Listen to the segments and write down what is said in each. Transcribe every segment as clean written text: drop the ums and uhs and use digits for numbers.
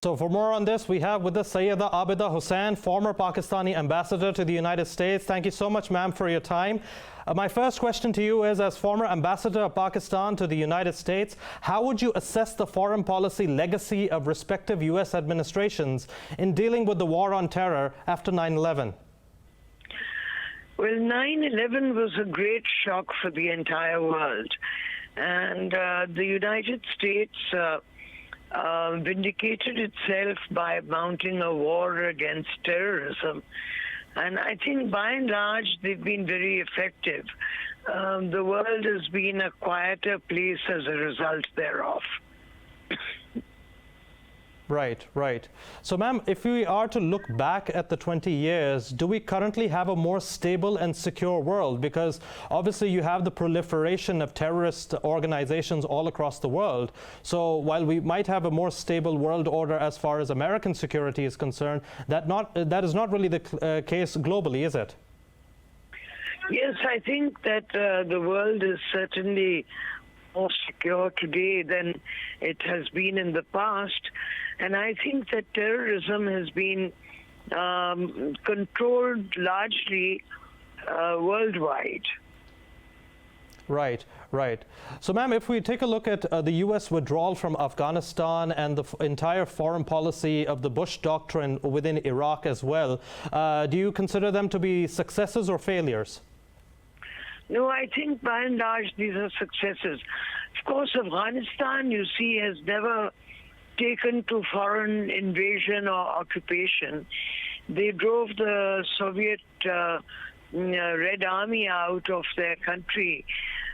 So for more on this, we have with us Syeda Abida Hussain, former Pakistani ambassador to the United States. Thank you so much, ma'am, for your time. My first question to you is, as former ambassador of Pakistan to the United States, how would you assess the foreign policy legacy of respective U.S. administrations in dealing with the war on terror after 9/11? Well, 9/11 was a great shock for the entire world. And the United States vindicated itself by mounting a war against terrorism. And I think by and large, they've been very effective. The world has been a quieter place as a result thereof. Right, right. So, ma'am, if we are to look back at the 20 years, do we currently have a more stable and secure world? Because obviously you have the proliferation of terrorist organizations all across the world. So while we might have a more stable world order as far as American security is concerned, that is not really the case globally, is it? Yes, I think that the world is certainly more secure today than it has been in the past. And I think that terrorism has been controlled largely worldwide. Right, right. So, ma'am, if we take a look at the U.S. withdrawal from Afghanistan and the entire foreign policy of the Bush doctrine within Iraq as well, do you consider them to be successes or failures? No, I think by and large these are successes. Of course, Afghanistan, you see, has never taken to foreign invasion or occupation. They drove the Soviet Red Army out of their country.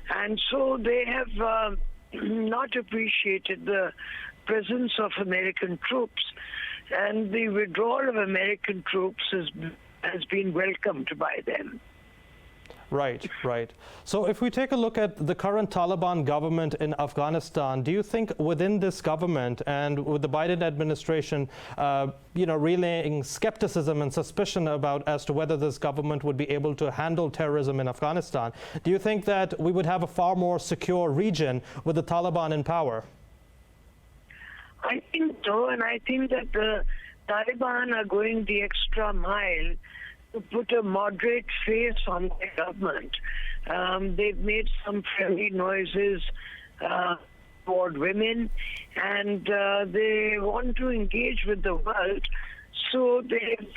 And so they have not appreciated the presence of American troops. And the withdrawal of American troops has been welcomed by them. Right, right. So if we take a look at the current Taliban government in Afghanistan, do you think within this government and with the Biden administration, relaying skepticism and suspicion about as to whether this government would be able to handle terrorism in Afghanistan, do you think that we would have a far more secure region with the Taliban in power? I think so, and I think that the Taliban are going the extra mile to put a moderate face on the government. They've made some friendly noises toward women, and they want to engage with the world, so they've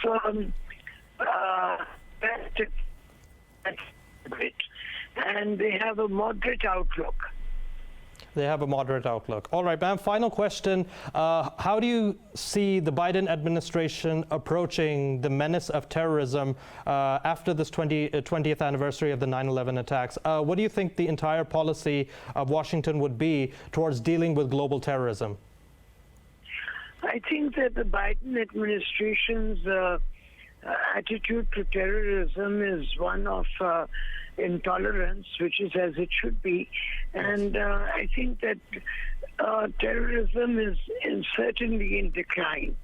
and they have a moderate outlook. They have a moderate outlook. All right, ma'am, final question. How do you see the Biden administration approaching the menace of terrorism after this 20th anniversary of the 9/11 attacks? What do you think the entire policy of Washington would be towards dealing with global terrorism? I think that the Biden administration's attitude to terrorism is one of intolerance, which is as it should be. And I think that terrorism is certainly in decline.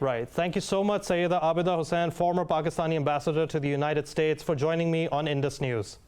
Right. Thank you so much, Syeda Abida Hussain, former Pakistani ambassador to the United States, for joining me on Indus News.